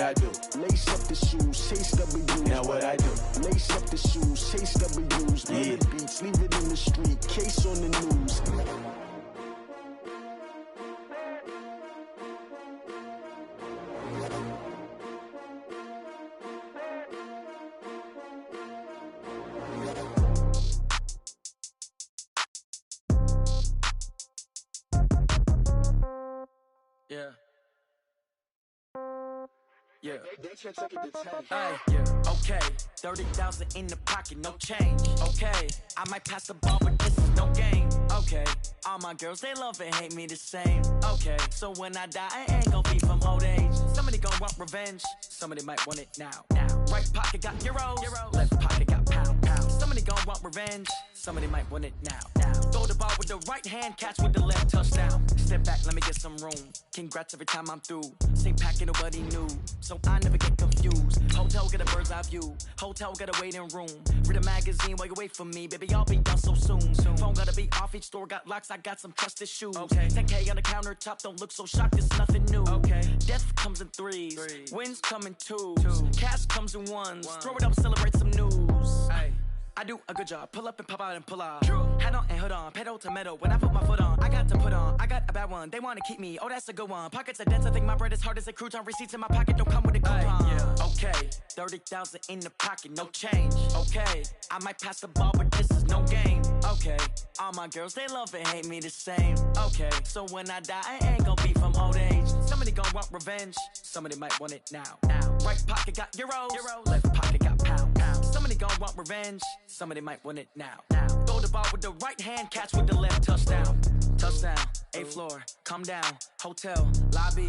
I do? Lace up the shoes, chase W's. Now what I do? Lace up the shoes, chase W's. Yeah. The beats, leave it in the street, case on the news. Yeah. Yeah. Hey, yeah. Okay. 30,000 in the pocket, no change. Okay. I might pass the ball, but this is no game. Okay. All my girls, they love and hate me the same. Okay. So when I die, I ain't gon' be from old age. Somebody gon' want revenge. Somebody might want it now. Right pocket got euros. Left pocket got pound. Somebody gon' want revenge. Somebody might want it now. Throw the ball with the right hand, catch with the left, touchdown. Step back, let me get some room. Congrats every time I'm through. Same packet, nobody knew, so I never get confused. Hotel get a bird's eye view. Hotel got a waiting room. Read a magazine while you wait for me, baby. I'll be done so soon. Phone gotta be off. Each store got locks. I got some trusted shoes. 10K on the countertop. Don't look so shocked. It's nothing new. Death comes in threes. Wins come in twos. Cash comes in ones. Throw it up, celebrate some news. I do a good job. Pull up and pop out and pull out. Head on and hood on. Pedal to metal. When I put my foot on, I got to put on. I got a bad one. They want to keep me. Oh, that's a good one. Pockets are dense. I think my bread is hard as a crouton. Receipts in my pocket don't come with a coupon. Okay. 30,000 in the pocket. No change. Okay. I might pass the ball, but this is no game. Okay. All my girls, they love and hate me the same. Okay. So when I die, I ain't gon' be from old age. Somebody gon' want revenge. Somebody might want it now. Right pocket got euros. Left pocket got pound. Somebody gon' want revenge. Somebody might want it now. Throw the ball with the right hand, catch with the left, touchdown. Touchdown, 8th floor, come down, hotel, lobby.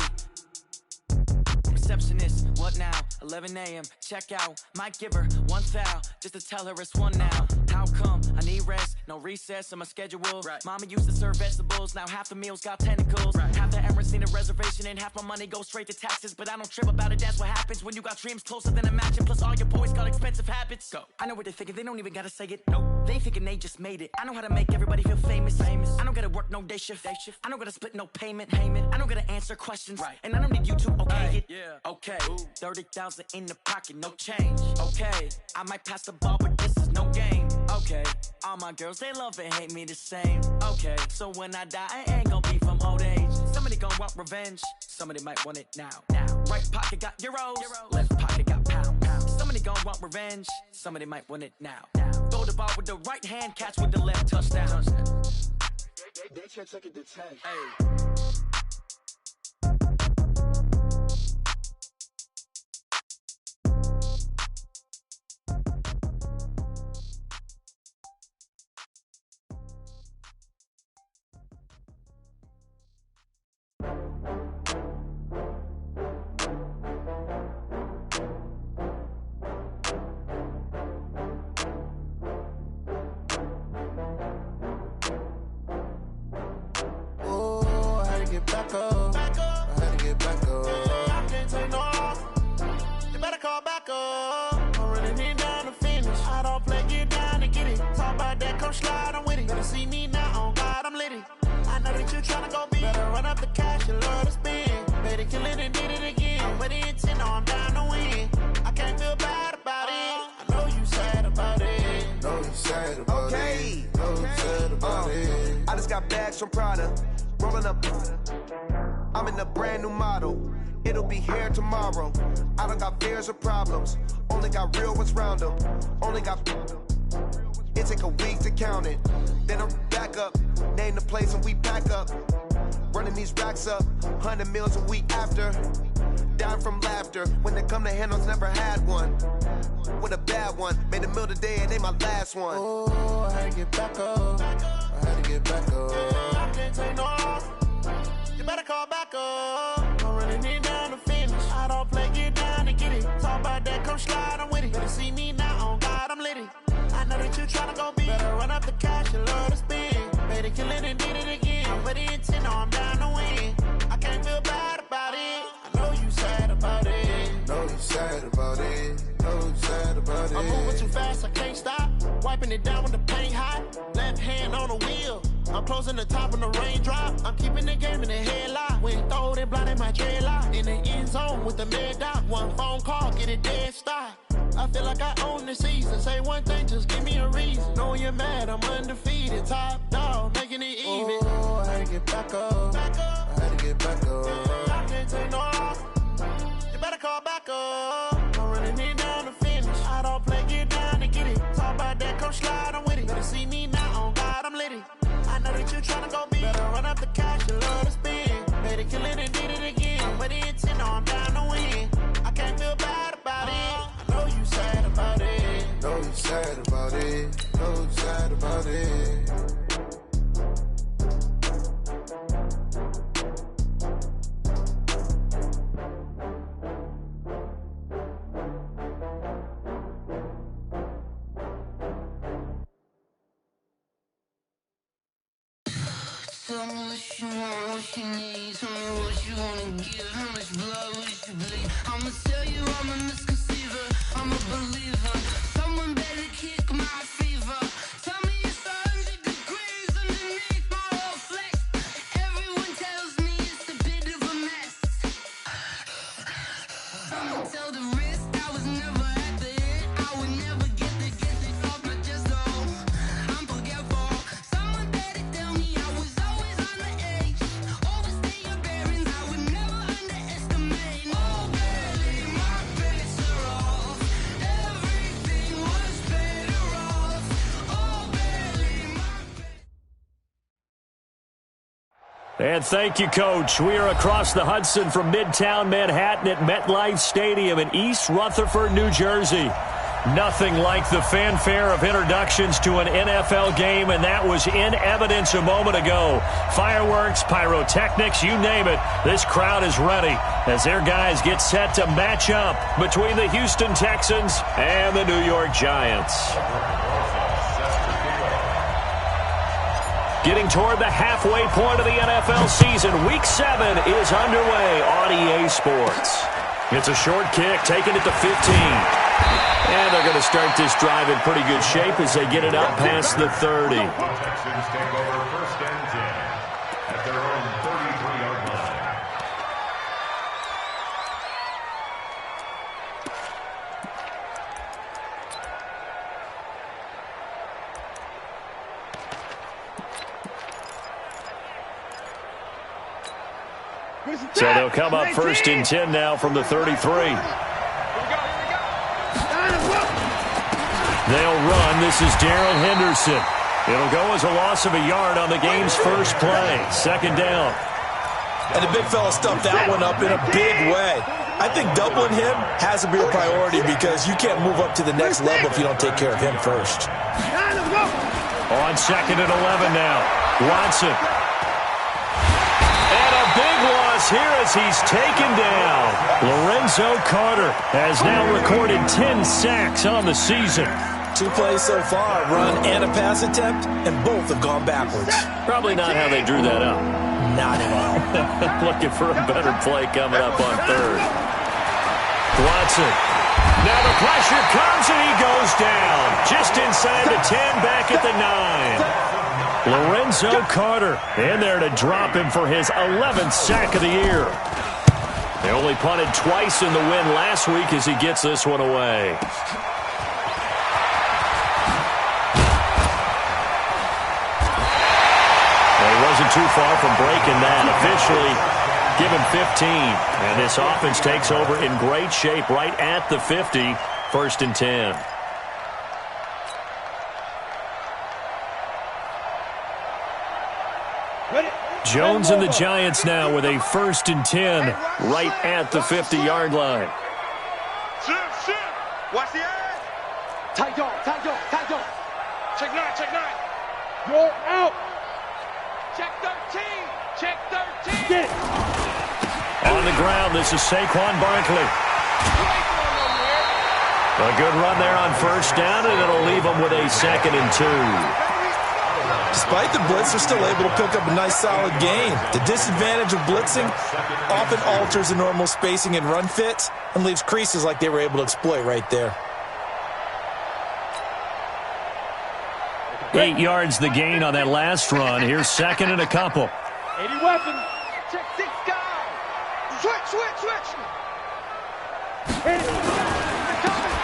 Receptionist, what now? 11 a.m., check out. Might give her one foul, just to tell her it's one now. How come? I need rest, no recess in my schedule. Mama used to serve vegetables, now half the meals got tentacles. Half the errands need a reservation and half my money goes straight to taxes. But I don't trip about it, that's what happens when you got dreams closer than a match. Plus all your boys got expensive habits. Go. I know what they're thinking, they don't even gotta say it. Nope. They thinking they just made it. I know how to make everybody feel famous. I don't gotta work no day shift. I don't gotta split no payment. I don't gotta answer questions. And I don't need you to okay it. Okay, 30,000 in the pocket, no change. Okay, I might pass the ball, but this is no game. Okay, all my girls, they love and hate me the same. Okay, so when I die, I ain't gon' be from old age. Somebody gon' want revenge. Somebody might want it now. Right pocket got euros. Left pocket got pound. Somebody gon' want revenge. Somebody might want it now. Throw the ball with the right hand, catch with the left, touchdown. They can't take it to 10. Hey. Back up. I had to get back up. I can't take no loss. You better call back up. I'm running it down to finish. I don't play, get down to get it. Talk about that, come slide, I'm with it. Better see me now, on God, I'm litty. I know that you tryna go big. Better run up the cash, you love to spend. Better kill it and did it again. I'm with the intent, no, I'm down to win. I can't feel bad about it. I know you sad about it. Know you sad about it. Know you sad about it. I just got bags from Prada. Rolling up, I'm in a brand new model. It'll be here tomorrow. I don't got fears or problems. Only got real ones round them. Only got. It take a week to count it. Then I'm back up. Name the place and we pack up. Running these racks up. 100 meals a week after. Down from laughter. When they come to handles, never had one. With a bad one. Made a meal today and ain't my last one. Oh, I had to get back up. I had to get back up. I can't take no loss. You better call back up. I'm running it down to finish. I don't play, get down to get it. Talk about that, come slide, I'm with it. Better see me now, on God, I'm litty. I know that you tryna go big. Better run up the cash, you love to spend. Better kill it and did it again. I'm with the intent, no, I'm down to win. I can't feel bad about it. I know you sad about it. Know you sad about it. Know you sad about it. I'm moving too fast, I can't stop. Wiping it down with the paint hot. Left hand on the wheel. I'm closing the top on the raindrop. I'm keeping the game in the headlock. When throw it blind in my dreadlock. In the end zone with the mad dot. One phone call, get it dead stop. I feel like I own the season. Say one thing, just give me a reason. Knowing you're mad, I'm undefeated. Top dog, making it even. Oh, I had to get back up. I had to get back up. I can't take no off. You better call back up. I'm running it down to finish. I don't play, get down to get it. Talk about that, come slide, I'm with it. Better see me now, on God, I'm litty. I know that you tryna go big. Better run up the cash, you love to spend. Better kill it and did it again. But the intent, no, I'm down to win. I can't feel bad about it. I know you sad about it. Know you sad about it. Know you sad about it. Tell me what you want, what you need. Tell me what you wanna give. How much blood would you bleed? I'ma tell you I'm a misconceiver. I'm a believer. Someone better kick my fever. Tell me it's 100 degrees underneath my whole flesh. Everyone tells me it's a bit of a mess. Someone tell the risk I was never at the end. I would never get it off my chest though. I'm forgetful. Someone better tell me I was always on the edge. Overstay your bearings, I would never underestimate. Oh baby, my bets are off. Everything was better off. Oh baby, my And thank you, Coach. We are across the Hudson from Midtown Manhattan at MetLife Stadium in East Rutherford, New Jersey. Nothing like the fanfare of introductions to an NFL game, and that was in evidence a moment ago. Fireworks, pyrotechnics, you name it. This crowd is ready as their guys get set to match up between the Houston Texans and the New York Giants. Getting toward the halfway point of the NFL season, Week 7 is underway on EA Sports. It's a short kick, taking it to 15. And they're going to start this drive in pretty good shape as they get it out past the 30. Texans take over first and 10 at their own 33-yard line. So they'll come up first and 10 now from the 33. They'll run. This is Darrell Henderson. It'll go as a loss of a yard on the game's first play. Second down. And the big fella stuffed that one up in a big way. I think doubling him has to be a priority because you can't move up to the next level if you don't take care of him first. On second and 11 now. Watson. And a big loss here as he's taken down. Lorenzo Carter has now recorded 10 sacks on the season. 2 plays so far, run and a pass attempt, and both have gone backwards. Probably not how they drew that up. Not at all. Looking for a better play coming up on third. Watson. Now the pressure comes and he goes down. Just inside the 10, back at the 9. Lorenzo Carter in there to drop him for his 11th sack of the year. They only punted twice in the win last week as he gets this one away. Well, he wasn't too far from breaking that. Officially given 15. And this offense takes over in great shape right at the 50. First and 10. Jones and the Giants now with a first and 10 right at the 50-yard line. Shift. Watch the edge. Tight dog. Check 9. You're out. Check 13. Get it. On the ground, this is Saquon Barkley. A good run there on first down, and it'll leave them with a second and 2. Despite the blitz, they're still able to pick up a nice solid gain. The disadvantage of blitzing often alters the normal spacing and run fits and leaves creases like they were able to exploit right there. 8 yards the gain on that last run. Here's second and a couple. 80 weapons. Check 6 guys. Switch.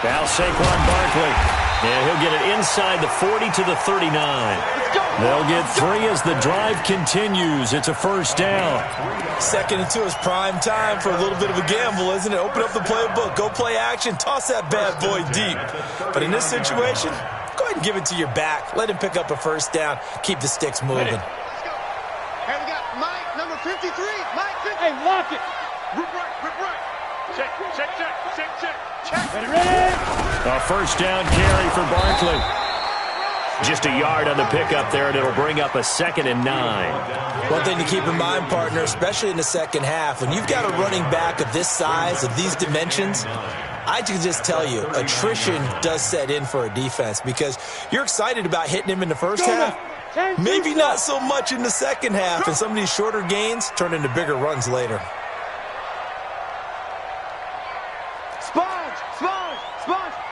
Now Saquon Barkley. Yeah, he'll get it inside the 40 to the 39. They'll get 3 as the drive continues. It's a first down. 2nd and 2 is prime time for a little bit of a gamble, isn't it? Open up the playbook, go play action, toss that bad boy deep. But in this situation, go ahead and give it to your back. Let him pick up a first down. Keep the sticks moving. Hey, we got Mike, number 53. Mike, 50. Hey, lock it. Rip right. Check. Ready. A first down carry for Barkley. Just a yard on the pickup there, and it'll bring up a 2nd and 9. One thing to keep in mind, partner, especially in the second half, when you've got a running back of this size, of these dimensions, I can just tell you, attrition does set in for a defense because you're excited about hitting him in the first half. Maybe not so much in the second half, and some of these shorter gains turn into bigger runs later. Sponge.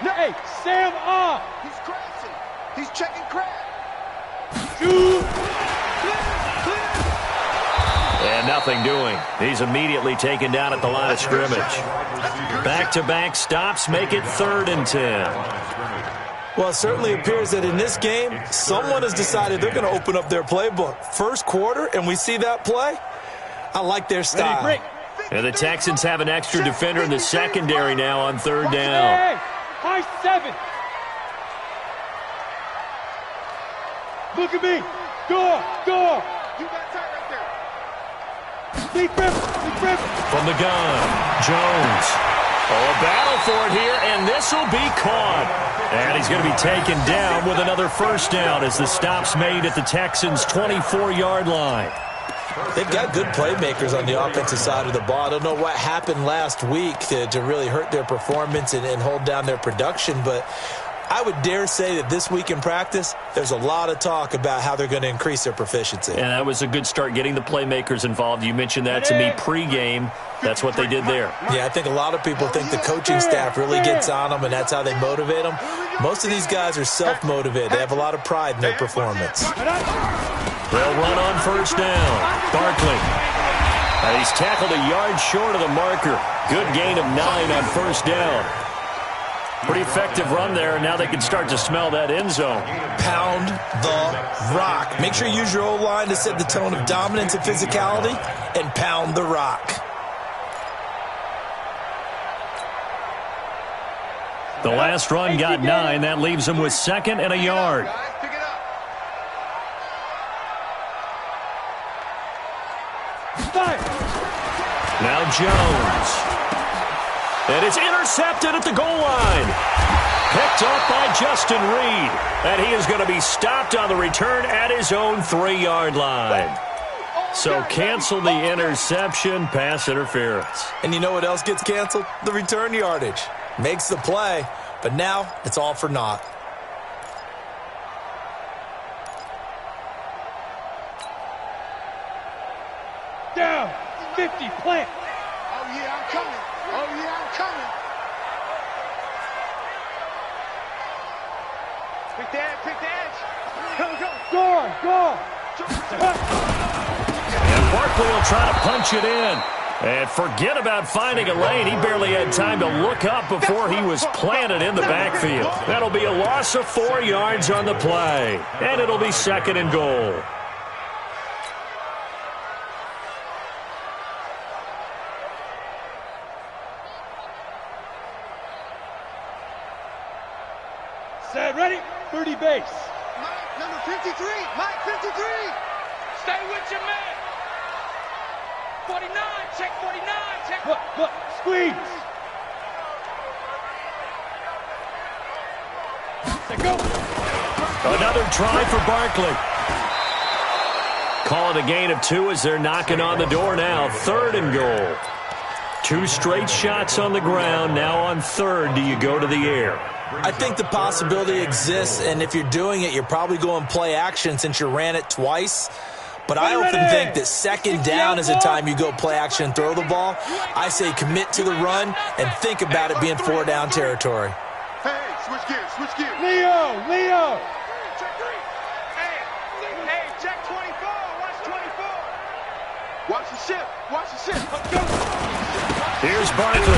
No, hey, Sam off. He's crazy. He's checking crap. And nothing doing. He's immediately taken down at the line of scrimmage. Back-to-back stops make it 3rd and 10. Well, it certainly appears that in this game, someone has decided they're going to open up their playbook. First quarter, and we see that play. I like their style. And the Texans have an extra defender in the secondary now on 3rd down. Hey, high 7. Look at me. Door. You got tight right there. Deep river. From the gun, Jones. Oh, a battle for it here, and this will be caught. And he's going to be taken down with another first down as the stop's made at the Texans' 24-yard line. They've got good playmakers on the offensive side of the ball. I don't know what happened last week to really hurt their performance and hold down their production, but I would dare say that this week in practice, there's a lot of talk about how they're going to increase their proficiency. And that was a good start, getting the playmakers involved. You mentioned that to me pregame. That's what they did there. Yeah, I think a lot of people think the coaching staff really gets on them, and that's how they motivate them. Most of these guys are self-motivated. They have a lot of pride in their performance. They'll run on first down. Barkley. He's tackled a yard short of the marker. Good gain of 9 on first down. Pretty effective run there, and now they can start to smell that end zone. Pound the rock. Make sure you use your O-line to set the tone of dominance and physicality, and pound the rock. The last run got 9. That leaves them with 2nd and a yard. Now Jones. And it's intercepted at the goal line. Picked up by Justin Reed. And he is going to be stopped on the return at his own 3-yard line. So cancel the interception, pass interference. And you know what else gets canceled? The return yardage. Makes the play, but now it's all for naught. Down, 50, plant. Oh, yeah, I'm coming. Pick the edge. Go. And Barkley will try to punch it in. And forget about finding a lane. He barely had time to look up before he was planted in the backfield. That'll be a loss of 4 yards on the play. And it'll be 2nd and goal. Set, ready? 30 base. Mike, number 53. Mike, 53. Stay with your man. 49, check 49, check. Look, squeeze. Let go. Another try for Barkley. Call it a gain of 2 as they're knocking on the door now. 3rd and goal. 2 straight shots on the ground. Now on 3rd, do you go to the air? I think the possibility exists, and if you're doing it, you're probably going play action since you ran it twice. But I often think that 2nd down is the time you go play action and throw the ball. I say commit to the run and think about it being 4-down territory. Hey, switch gears. Leo. ship. Watch the ship. Let's go. Here's Barkley.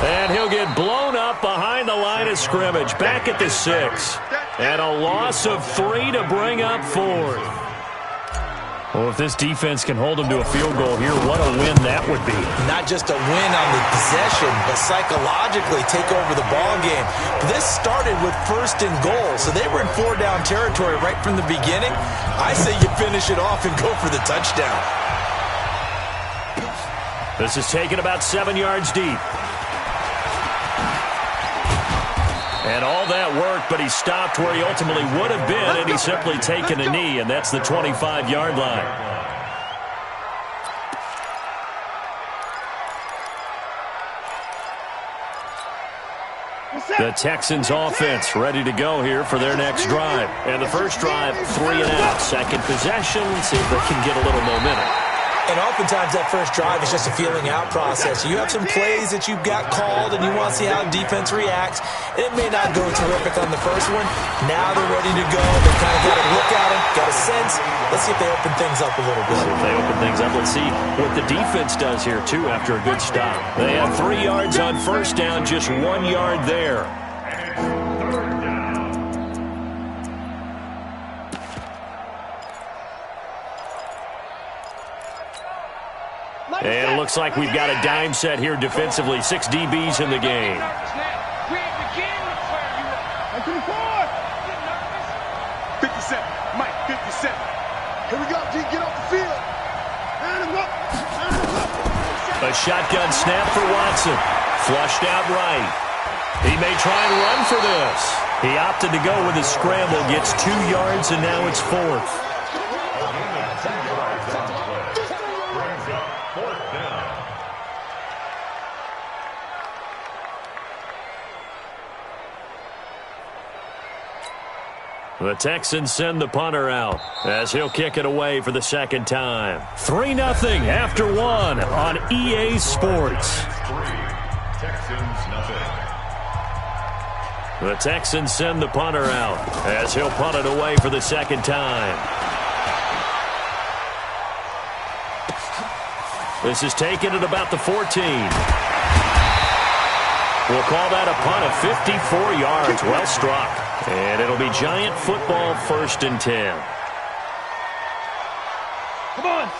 And he'll get blown up behind the line of scrimmage. Back at the 6. And a loss of 3 to bring up 4th. Well, if this defense can hold them to a field goal here, what a win that would be. Not just a win on the possession, but psychologically take over the ball game. This started with 1st and goal, so they were in 4-down territory right from the beginning. I say you finish it off and go for the touchdown. This is taken about 7 yards deep. And all that worked, but he stopped where he ultimately would have been, and he's simply taken a knee, and that's the 25-yard line. The Texans offense ready to go here for their next drive. And the first drive, 3 and out. Second possession, see if they can get a little momentum. And oftentimes that first drive is just a feeling out process. You have some plays that you've got called and you want to see how the defense reacts. It may not go terrific on the first one. Now they're ready to go. They kind of got a look at them, got a sense. Let's see if they open things up a little bit. If they open things up, let's see what the defense does here, too, after a good stop. They have 3 yards on first down, just 1 yard there. And it looks like we've got a dime set here defensively. 6 DBs in the game. 57. Mike, 57. Here we go, G. Get off the field. A shotgun snap for Watson. Flushed out right. He may try and run for this. He opted to go with his scramble. Gets 2 yards, and now it's 4th. The Texans send the punter out as he'll kick it away for the second time. 3-0 after 1 on EA Sports. The Texans send the punter out as he'll punt it away for the second time. This is taken at about the 14. We'll call that a punt of 54 yards. Well struck. And it'll be Giant football 1st and 10.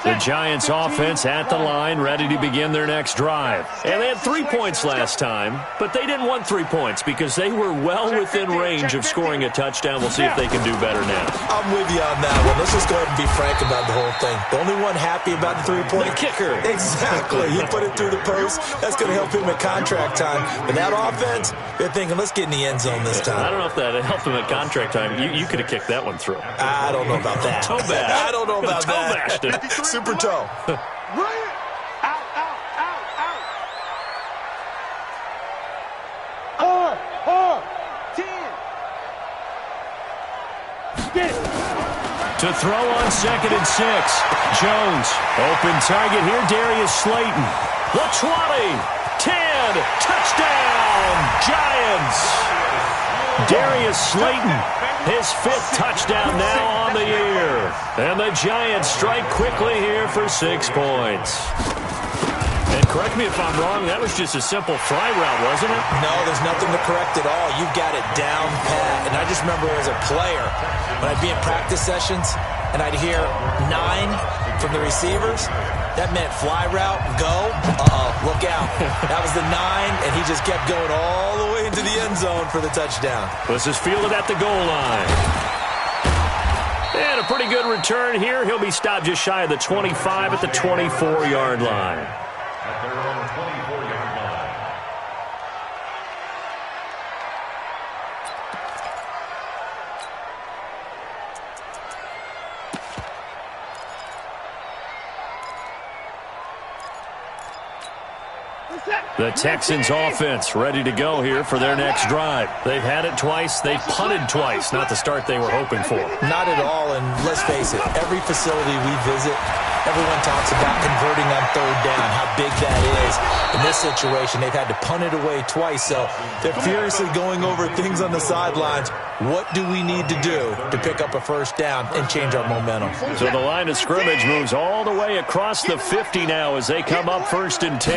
The Giants offense at the line, ready to begin their next drive. And they had 3 points last time, but they didn't want 3 points because they were well within range of scoring a touchdown. We'll see if they can do better now. I'm with you on that one. Let's just go ahead and be frank about the whole thing. The only one happy about the 3-point? The kicker. Exactly. He put it through the post. That's going to help him at contract time. But that offense, they're thinking, let's get in the end zone this time. I don't know if that helped him at contract time. You could have kicked that one through. I don't know about that. Toe bash. I don't know about toe bashed that. Super toe. Out, out, out, out. 10. Get it. To throw on 2nd and 6. Jones. Open target here, Darius Slayton. The 20. 10. Touchdown, Giants. Darius Slayton, his 5th touchdown now on the year. And the Giants strike quickly here for 6 points. And correct me if I'm wrong, that was just a simple fly route, wasn't it? No, there's nothing to correct at all. You've got it down pat. And I just remember as a player, when I'd be in practice sessions and I'd hear 9 from the receivers, that meant fly route, go, look out. That was the 9, and he just kept going all the way into the end zone for the touchdown. This is fielded at the goal line. And a pretty good return here. He'll be stopped just shy of the 25 at the 24-yard line. At their own 24-yard line. The Texans offense ready to go here for their next drive. They've had it twice. They've punted twice. Not the start they were hoping for. Not at all, and let's face it, every facility we visit, Everyone talks about converting on third down, how big that is. In this situation, they've had to punt it away twice, so they're furiously going over things on the sidelines. What do we need to do to pick up a first down and change our momentum? So the line of scrimmage moves all the way across the 50 now as they come up 1st and 10.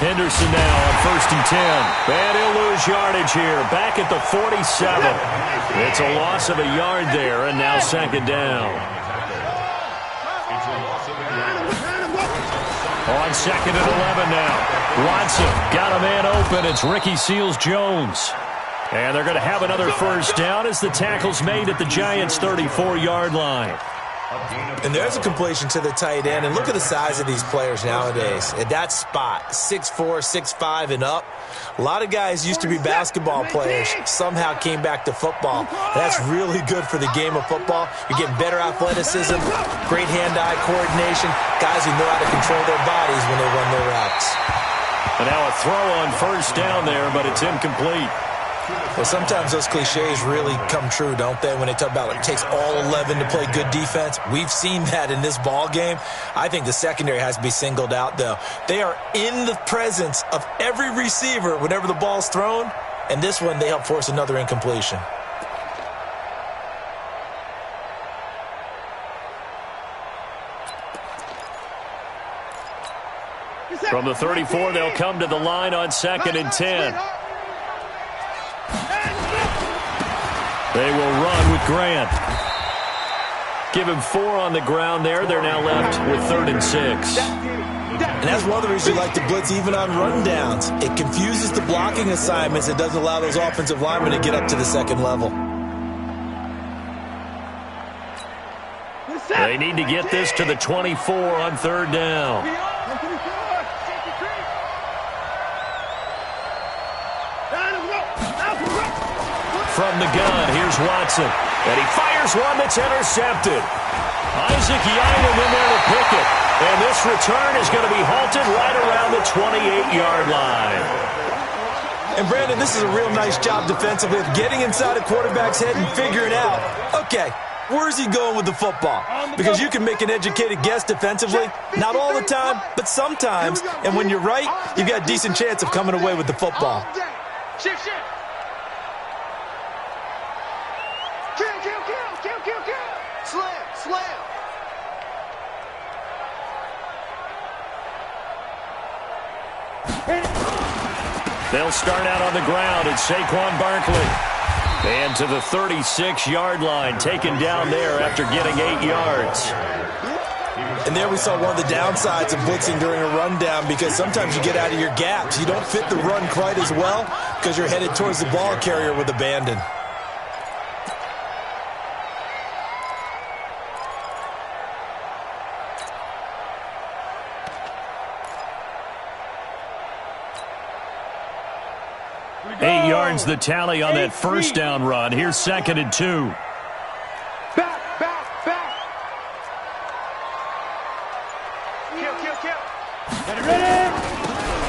Henderson now on 1st and 10. And he'll lose yardage here. Back at the 47. It's a loss of a yard there, and now 2nd down. On 2nd and 11 now. Watson got a man open. It's Ricky Seals-Jones. And they're going to have another first down as the tackle's made at the Giants' 34-yard line. And there's a completion to the tight end. And look at the size of these players nowadays. At that spot, 6'4", 6'5", and up. A lot of guys used to be basketball players, somehow came back to football. That's really good for the game of football. You're getting better athleticism, great hand-eye coordination, guys who know how to control their bodies when they run their routes. And now a throw on first down there, but it's incomplete. Well, sometimes those cliches really come true, don't they, when they talk about it takes all 11 to play good defense? We've seen that in this ball game. I think the secondary has to be singled out, though. They are in the presence of every receiver whenever the ball's thrown, and this one they help force another incompletion. From the 34, they'll come to the line on 2nd and 10. They will run with Grant. Give him 4 on the ground there. They're now left with 3rd and 6. And that's one of the reasons you like to blitz even on rundowns. It confuses the blocking assignments. It doesn't allow those offensive linemen to get up to the second level. They need to get this to the 24 on 3rd down. From the gun, here's Watson. And he fires one that's intercepted. Isaac Yianum in there to pick it. And this return is going to be halted right around the 28-yard line. And, Brandon, this is a real nice job defensively of getting inside a quarterback's head and figuring out, okay, where's he going with the football? Because you can make an educated guess defensively. Not all the time, but sometimes. And when you're right, you've got a decent chance of coming away with the football. Shift. Slam. They'll start out on the ground. It's Saquon Barkley. And to the 36-yard line, taken down there after getting 8 yards. And there we saw one of the downsides of blitzing during a rundown, because sometimes you get out of your gaps. You don't fit the run quite as well because you're headed towards the ball carrier with abandon. Eight yards the tally on that first down run. Here's 2nd and 2. Back. Kill.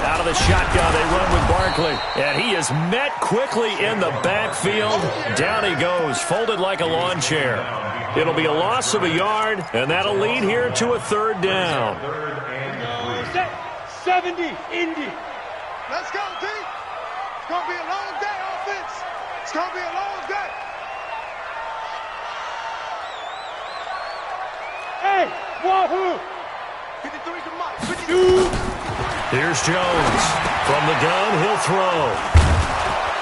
Out of the shotgun, they run with Barkley. And he is met quickly in the backfield. Down he goes, folded like a lawn chair. It'll be a loss of a yard, and that'll lead here to a 3rd down. 70, Indy. Let's go, D. It's going to be a long day, offense. It's going to be a long day. Hey, Wahoo. 53 to Mike. 52. Here's Jones. From the gun, he'll throw.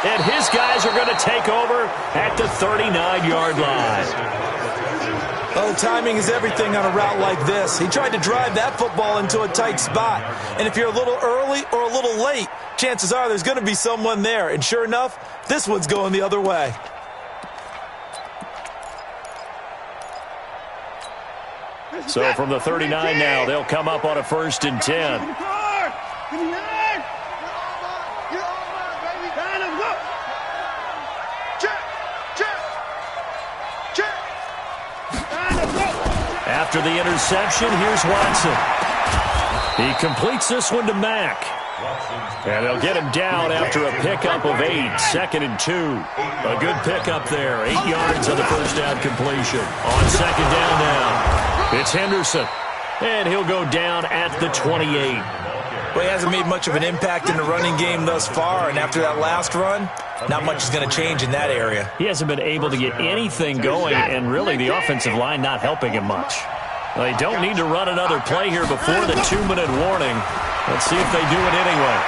And his guys are going to take over at the 39-yard line. Oh, timing is everything on a route like this. He tried to drive that football into a tight spot. And if you're a little early or a little late, chances are there's going to be someone there. And sure enough, this one's going the other way. So from the 39 now, they'll come up on a 1st and 10. After the interception, here's Watson. He completes this one to Mack. And they'll get him down after a pickup of 8, 2nd and 2. A good pickup there, 8 yards on the first down completion. On 2nd down now. It's Henderson, and he'll go down at the 28. Well, he hasn't made much of an impact in the running game thus far, and after that last run, not much is going to change in that area. He hasn't been able to get anything going, and really the offensive line not helping him much. They don't need to run another play here before the 2-minute warning. Let's see if they do it anyway.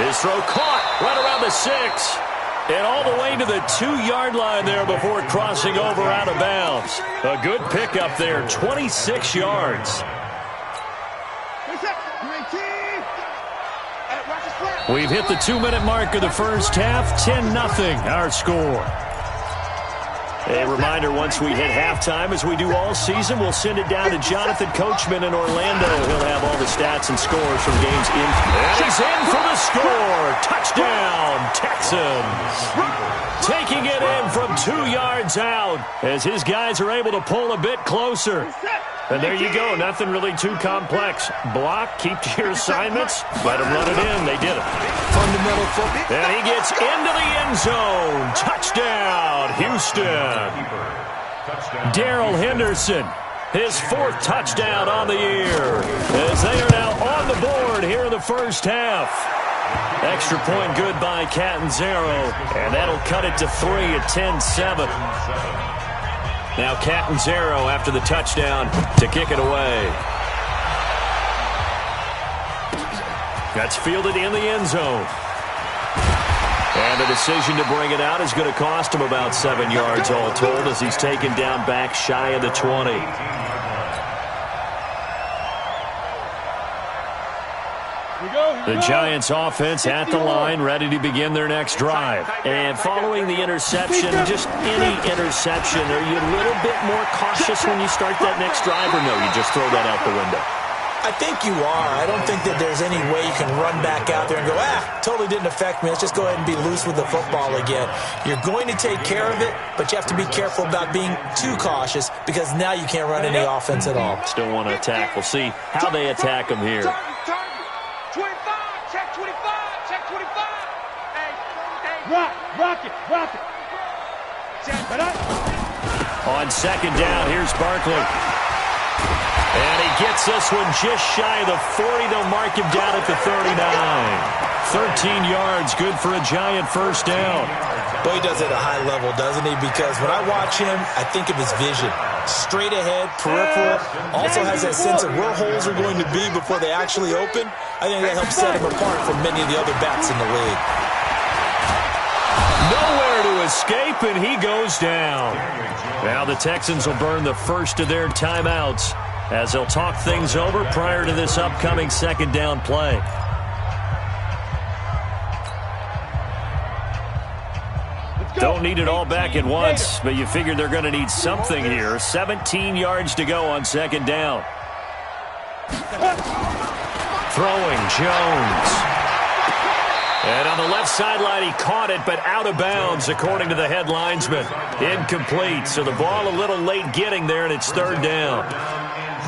His throw caught right around the 6. And all the way to the 2-yard line there before crossing over out of bounds. A good pickup there, 26 yards. We've hit the 2-minute mark of the first half, 10-0 our score. A reminder, once we hit halftime, as we do all season, we'll send it down to Jonathan Coachman in Orlando. He'll have all the stats and scores from games in. And he's in for the score. Touchdown, Texans. Taking it in from 2 yards out as his guys are able to pull a bit closer. And there you go. Nothing really too complex. Block, keep to your assignments, let them run it in. They did it. Fundamental football. And he gets into the end zone. Touchdown, Houston. Darrell Henderson, his 4th touchdown on the year, as they are now on the board here in the first half. Extra point good by Catanzaro, and that'll cut it to 3 at 10-7. Now Catanzaro after the touchdown to kick it away. That's fielded in the end zone. And the decision to bring it out is going to cost him about 7 yards all told as he's taken down back shy of the 20. The Giants offense at the line, ready to begin their next drive. And following the interception, just any interception, are you a little bit more cautious when you start that next drive, or no, you just throw that out the window? I think you are. I don't think that there's any way you can run back out there and go, totally didn't affect me. Let's just go ahead and be loose with the football again. You're going to take care of it, but you have to be careful about being too cautious because now you can't run any offense at all. Still want to attack. We'll see how they attack him here. 25, check 25, check 25. Hey. Rock it. On second down, here's Barkley. And he gets this one just shy of the 40. They'll mark him down at the 39. 13 yards, good for a Giant first down. Well, he does it at a high level, doesn't he? Because when I watch him, I think of his vision. Straight ahead, peripheral, also has that sense of where holes are going to be before they actually open. I think that helps set him apart from many of the other backs in the league. Nowhere to escape, and he goes down. Now the Texans will burn the first of their timeouts as they'll talk things over prior to this upcoming second down play. Don't need it all back at once, but you figure they're going to need something here. 17 yards to go on second down. Throwing, Jones. And on the left sideline, he caught it, but out of bounds, according to the head linesman. Incomplete, so the ball a little late getting there, and it's third down.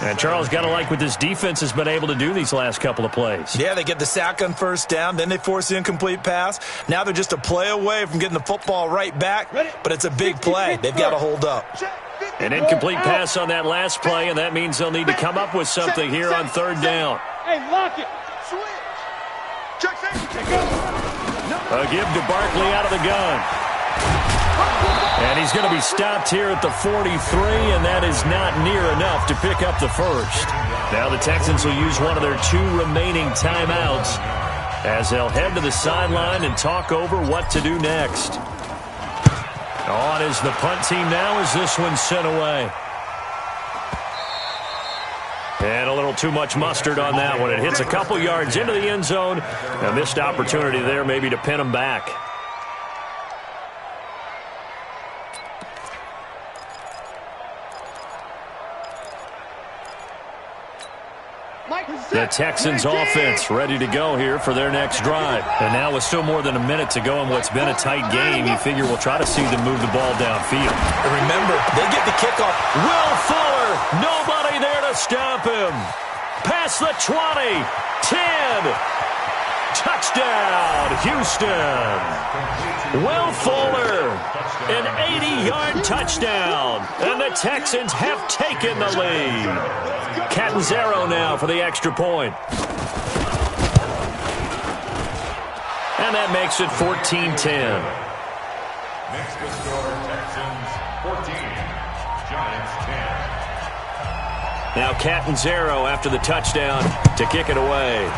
And Charles, got to like what this defense has been able to do these last couple of plays. Yeah, they get the sack on first down, then they force the incomplete pass. Now they're just a play away from getting the football right back, but it's a big play. They've got to hold up. An incomplete pass on that last play, and that means they'll need to come up with something here on third down. Hey, lock it. A give to Barkley out of the gun. And he's going to be stopped here at the 43, and that is not near enough to pick up the first. Now the Texans will use one of their 2 remaining timeouts as they'll head to the sideline and talk over what to do next. On is the punt team now as this one's sent away. And a little too much mustard on that one. It hits a couple yards into the end zone. A missed opportunity there maybe to pin them back. The Texans offense ready to go here for their next drive. And now with still more than a minute to go in what's been a tight game, you figure we'll try to see them move the ball downfield. And remember, they get the kickoff. Will Fuller, nobody there to stop him. Past the 20, 10. Touchdown, Houston. Will Fuller, an 80-yard touchdown, and the Texans have taken the lead. Catanzaro now for the extra point. And that makes it 14-10. Next to score, Texans 14, Giants 10. Now Catanzaro after the touchdown to kick it away.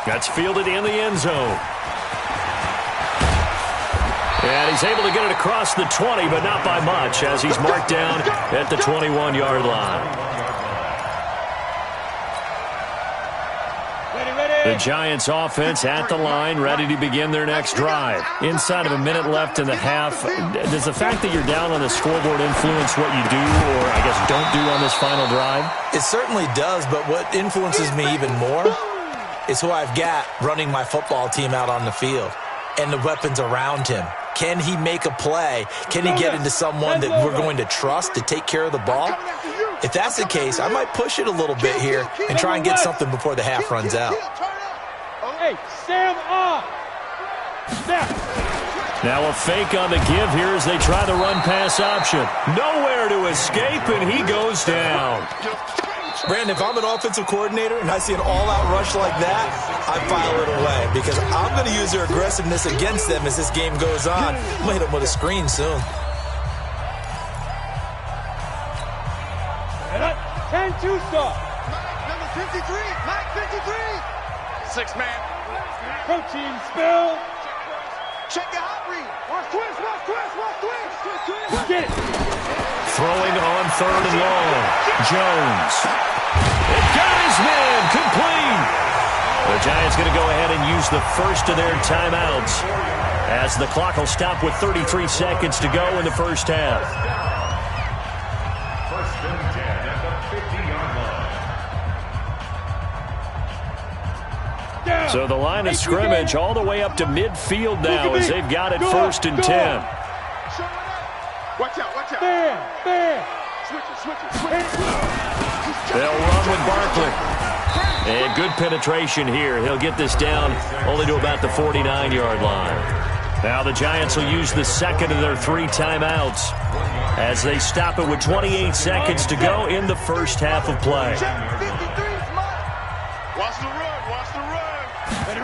That's fielded in the end zone. And he's able to get it across the 20, but not by much, as he's marked down at the 21-yard line. The Giants offense at the line, ready to begin their next drive. Inside of a minute left in the half, does the fact that you're down on the scoreboard influence what you do, or I guess don't do on this final drive? It certainly does, but what influences me even more is who I've got running my football team out on the field and the weapons around him. Can he make a play? Can he get into someone that we're going to trust to take care of the ball? If that's the case, I might push it a little bit here and try and get something before the half runs out. Hey, Sam off. Snap. Now a fake on the give here as they try the run-pass option. Nowhere to escape, and he goes down. Brandon, if I'm an offensive coordinator and I see an all-out rush like that, I file it away because I'm going to use their aggressiveness against them as this game goes on. I'm going to hit them with a screen soon. 10-2 stop. Number 53, Mike 53. 6-man. Protein spill. Check the hot read. Watch twist, watch twist, watch twist. Get it. Throwing on third and long. Jones. It got his man complete. The Giants going to go ahead and use the first of their timeouts as the clock will stop with 33 seconds to go in the first half. First and 10 at the 50-yard line. So the line of scrimmage all the way up to midfield now as they've got it first and 10. Watch out, watch out. There. Switch it. They'll run with Barkley. And good penetration here. He'll get this down only to about the 49-yard line. Now the Giants will use the second of their 3 timeouts as they stop it with 28 seconds to go in the first half of play. Watch the run. Ready.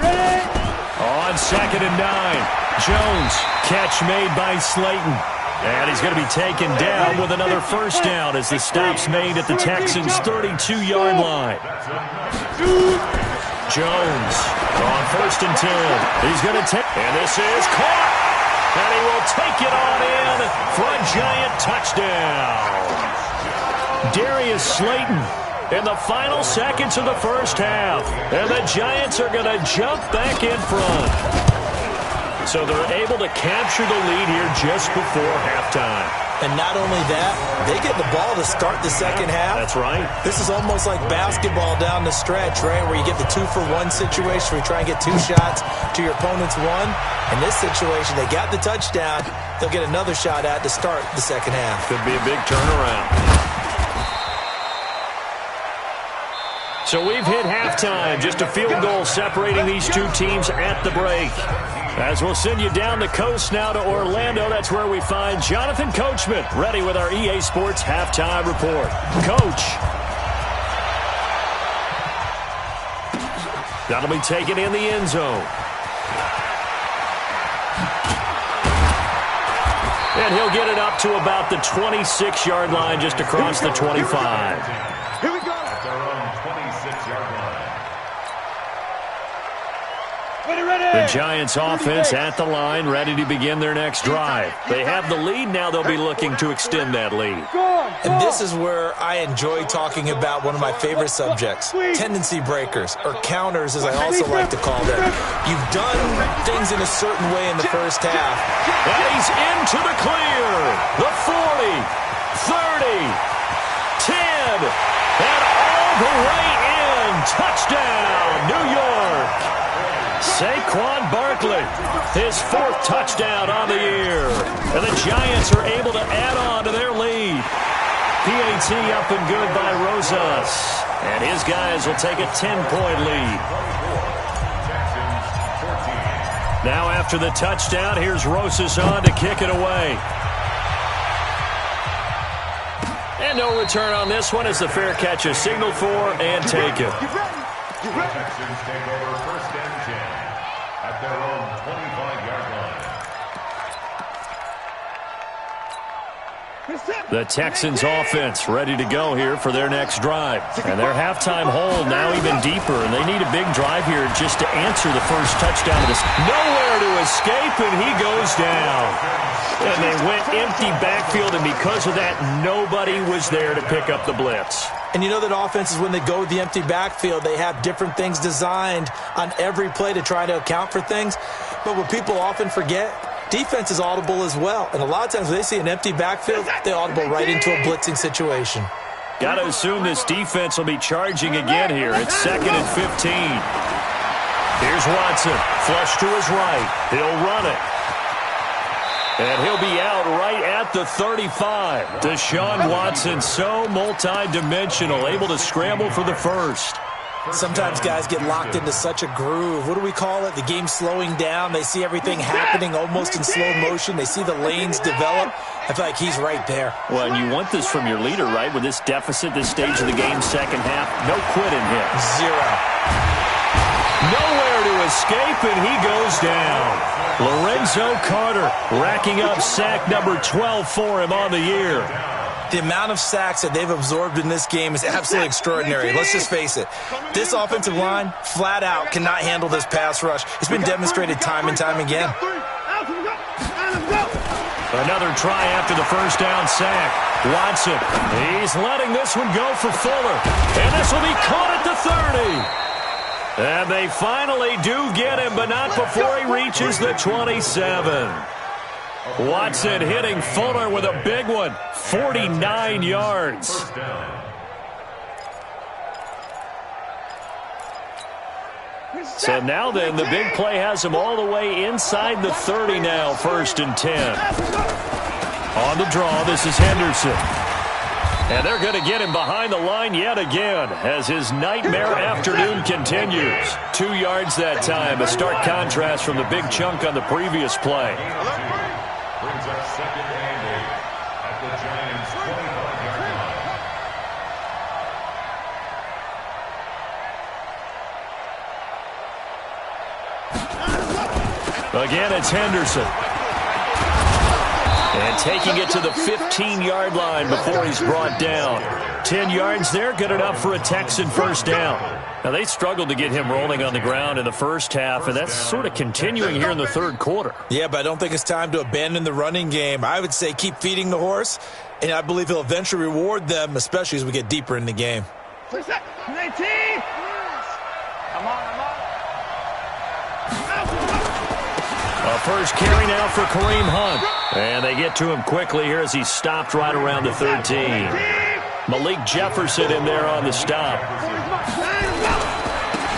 On second and 9, Jones, catch made by Slayton. And he's going to be taken down with another first down as the stop's made at the Texans' 32-yard line. Jones on first and 10. He's going to take, and this is caught. And he will take it on in for a Giant touchdown. Darius Slayton in the final seconds of the first half. And the Giants are going to jump back in front. So they're able to capture the lead here just before halftime. And not only that, they get the ball to start the second half. That's right. This is almost like basketball down the stretch, right, where you get the 2-for-1 situation where you try and get 2 shots to your opponent's 1. In this situation, they got the touchdown. They'll get another shot at to start the second half. Could be a big turnaround. So we've hit halftime. Just a field goal separating these two teams at the break. As we'll send you down the coast now to Orlando, that's where we find Jonathan Coachman, ready with our EA Sports Halftime Report. Coach. That'll be taken in the end zone. And he'll get it up to about the 26-yard line, just across the 25. Here we go. At their own 26-yard line. The Giants offense at the line, ready to begin their next drive. They have the lead. Now they'll be looking to extend that lead. And this is where I enjoy talking about one of my favorite subjects, tendency breakers, or counters as I also like to call them. You've done things in a certain way in the first half. And he's into the clear. The 40, 30, 10, and all the way in. Touchdown, New York. Saquon Barkley, his 4th touchdown on the year. And the Giants are able to add on to their lead. PAT up and good by Rosas. And his guys will take a 10-point lead. Now after the touchdown, here's Rosas on to kick it away. And no return on this one as the fair catch is signaled for and taken. Texans take over first and 10 at their own 25-yard line. The Texans offense ready to go here for their next drive. And their halftime hole now even deeper, and they need a big drive here just to answer the first touchdown of this. Nowhere to escape, and he goes down. And they went empty backfield, and because of that, nobody was there to pick up the blitz. And you know that offenses, when they go with the empty backfield, they have different things designed on every play to try to account for things. But what people often forget, defense is audible as well. And a lot of times when they see an empty backfield, they audible right into a blitzing situation. Got to assume this defense will be charging again here. It's 2nd and 15. Here's Watson. Flush to his right. He'll run it. And he'll be out right at the 35. Deshaun Watson, so multi-dimensional, able to scramble for the first. Sometimes guys get locked into such a groove. What do we call it? The game slowing down. They see everything happening almost in slow motion. They see the lanes develop. I feel like he's right there. Well, and you want this from your leader, right? With this deficit, this stage of the game, second half, no quitting him. Zero. Nowhere to escape, and he goes down. Lorenzo Carter racking up sack number 12 for him on the year. The amount of sacks that they've absorbed in this game is absolutely extraordinary. Let's just face it. This offensive line, flat out, cannot handle this pass rush. It's been demonstrated time and time again. Another try after the first down sack. Watson, he's letting this one go for Fuller. And this will be caught at the 30. And they finally do get him, but not before he reaches the 27. Watson hitting Fuller with a big one, 49 yards. So now then, the big play has him all the way inside the 30 now, 1st and 10. On the draw, this is Henderson. And they're going to get him behind the line yet again as his nightmare afternoon continues. 2 yards that time, a stark contrast from the big chunk on the previous play. Brings up 2nd and 8 at the Giants' 25-yard line. Again, it's Henderson. And taking it to the 15-yard line before he's brought down. 10 yards there, good enough for a Texan first down. Now, they struggled to get him rolling on the ground in the first half, and that's sort of continuing here in the third quarter. Yeah, but I don't think it's time to abandon the running game. I would say keep feeding the horse, and I believe he'll eventually reward them, especially as we get deeper in the game. 19! Come on. A first carry now for Kareem Hunt. And they get to him quickly here as he's stopped right around the 13. Malik Jefferson in there on the stop.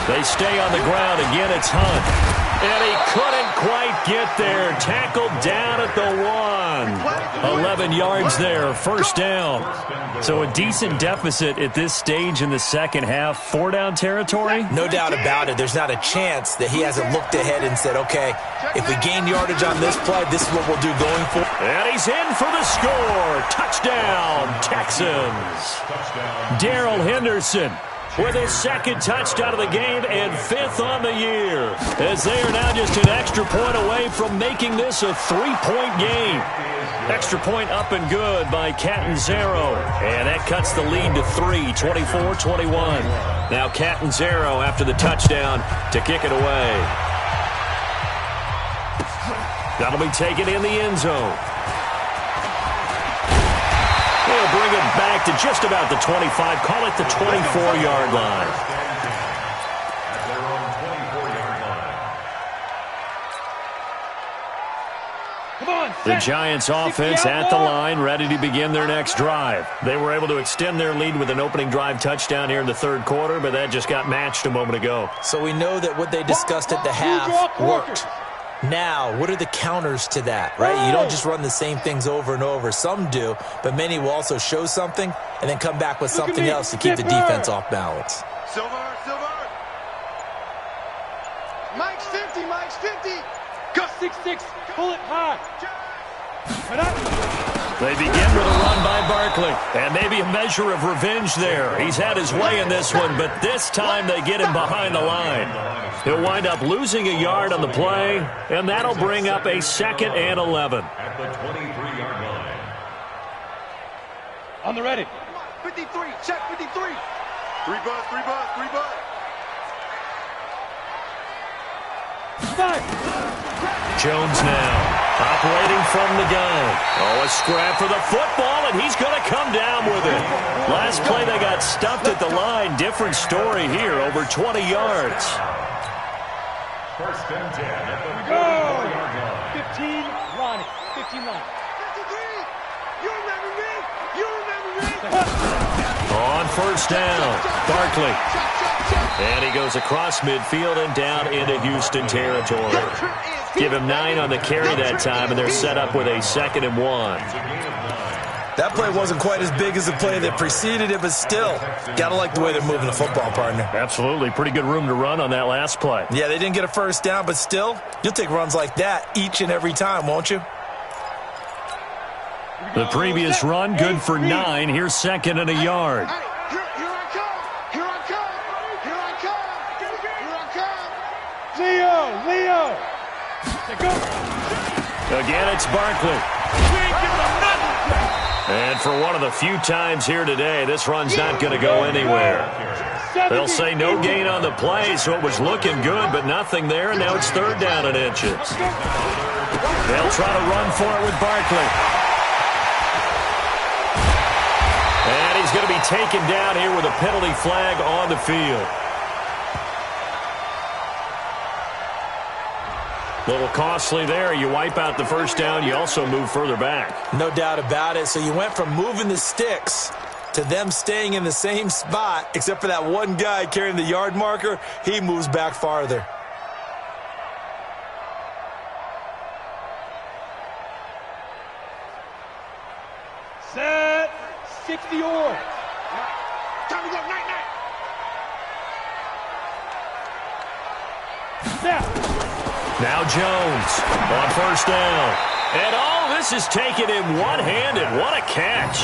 They stay on the ground. Again, it's Hunt. And he couldn't quite get there. Tackled down at the 1. 11 yards there. First down. So a decent deficit at this stage in the second half. 4-down territory? No doubt about it. There's not a chance that he hasn't looked ahead and said, okay, if we gain yardage on this play, this is what we'll do going forward. And he's in for the score. Touchdown, Texans. Darrell Henderson with his 2nd touchdown of the game and 5th on the year, as they are now just an extra point away from making this a 3-point game. Extra point up and good by Catanzaro, and that cuts the lead to 3, 24-21. Now Catanzaro after the touchdown to kick it away. That'll be taken in the end zone. They'll bring it back to just about the 25. Call it the 24-yard line. At their own 24-yard line. The Giants offense at the line, ready to begin their next drive. They were able to extend their lead with an opening drive touchdown here in the third quarter, but that just got matched a moment ago. So we know that what they discussed at the half worked. Now, what are the counters to that, right? You don't just run the same things over and over. Some do, but many will also show something and then come back with something else to keep the defense off balance. Silver. Mike's 50, Mike's 50. Go 6-6, pull it high. They begin with a run by Barkley, and maybe a measure of revenge there. He's had his way in this one, but this time they get him behind the line. He'll wind up losing a yard on the play, and that'll bring up a 2nd and 11. At the 23-yard line. On the ready. 53, check 53. 3 buzz. Jones now, operating from the gun. Oh, a scrap for the football, and he's going to come down with it. Last play, they got stuffed at the line. Different story here, over 20 yards. 1st and 10 at the 34-yard line. 15, Ronnie. 15 line. 53. You remember me? On 1st down, Barkley. And he goes across midfield and down into Houston territory. Give him 9 on the carry that time, and they're set up with a 2nd and 1. That play wasn't quite as big as the play that preceded it, but still, gotta like the way they're moving the football, partner. Absolutely. Pretty good room to run on that last play. Yeah, they didn't get a 1st down, but still, you'll take runs like that each and every time, won't you? The previous run, good for 9. Here's 2nd and a yard. Leo. Again, it's Barkley. And for one of the few times here today, this run's not going to go anywhere. They'll say no gain on the play, so it was looking good, but nothing there, and now it's 3rd down and inches. They'll try to run for it with Barkley. And he's going to be taken down here with a penalty flag on the field. A little costly there. You wipe out the 1st down. You also move further back. No doubt about it. So you went from moving the sticks to them staying in the same spot, except for that one guy carrying the yard marker. He moves back farther. Set. 60 or. Time to go, night. Now Jones on 1st down. And this is taken in one-handed. What a catch.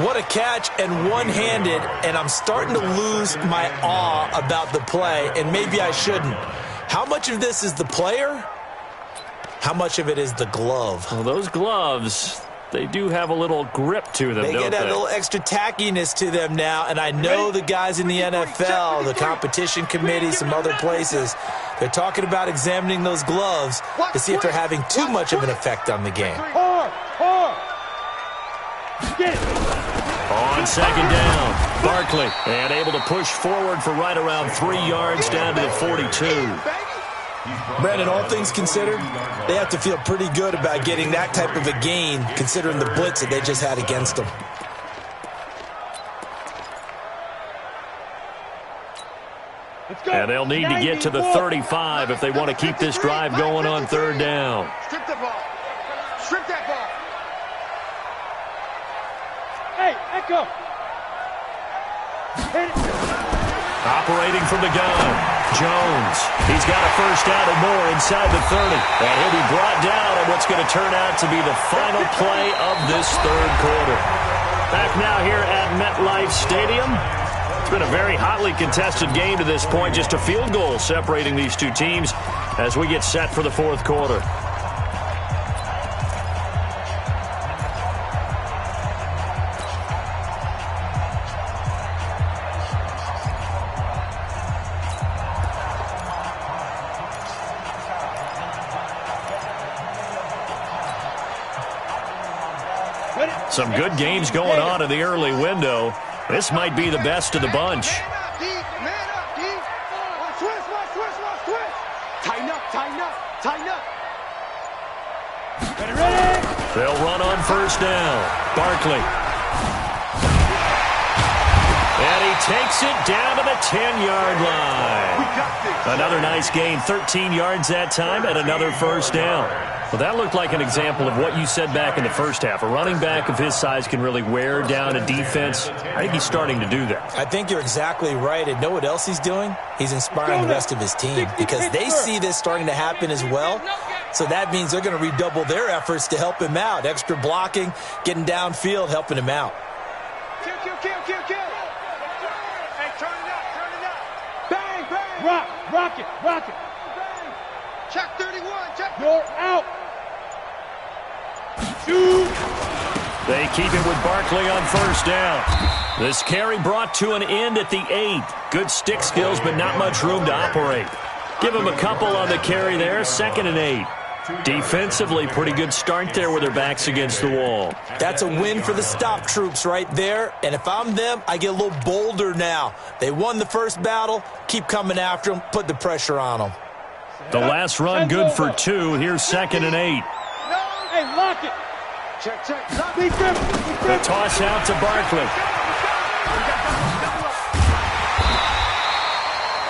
What a catch and one-handed, and I'm starting to lose my awe about the play, and maybe I shouldn't. How much of this is the player? How much of it is the glove? Well, those gloves, they do have a little grip to them, They don't get that little extra tackiness to them now, and I know the guys in the NFL, the competition committee, some other places, they're talking about examining those gloves to see if they're having too much of an effect on the game. On 2nd down, Barkley, and able to push forward for right around 3 yards down to the 42. Brandon, all things considered, they have to feel pretty good about getting that type of a gain, considering the blitz that they just had against them. And they'll need to get to the 35 if they want to keep this drive going on 3rd down. Strip the ball. Strip that ball. Hey, Echo. Operating from the gun, Jones. He's got a 1st down and more inside the 30. And he'll be brought down on what's going to turn out to be the final play of this 3rd quarter. Back now here at MetLife Stadium. It's been a very hotly contested game to this point. Just a field goal separating these two teams as we get set for the 4th quarter. Some good games going on in the early window. This might be the best of the bunch. Man up, D. Twist. Tighten up. Ready. They'll run on 1st down. Barkley. And he takes it down to the 10-yard line. Another nice gain, 13 yards that time, and another first down. Well, that looked like an example of what you said back in the first half. A running back of his size can really wear down a defense. I think he's starting to do that. I think you're exactly right. And know what else he's doing? He's inspiring the rest of his team because they see this starting to happen as well. So that means they're going to redouble their efforts to help him out. Extra blocking, getting downfield, helping him out. Kill. Hey, turn it up. Bang. Rock it. Bang. Check 31, check. You're out. Shoot. They keep it with Barkley on first down. This carry brought to an end at the 8. Good stick skills, but not much room to operate. Give him a couple on the carry there, 2nd and 8. Defensively, pretty good start there with their backs against the wall. That's a win for the stop troops right there. And if I'm them, I get a little bolder now. They won the first battle. Keep coming after them. Put the pressure on them. The last run good for 2. Here's 2nd and 8. Hey, lock it. Check. The toss out to Barkley.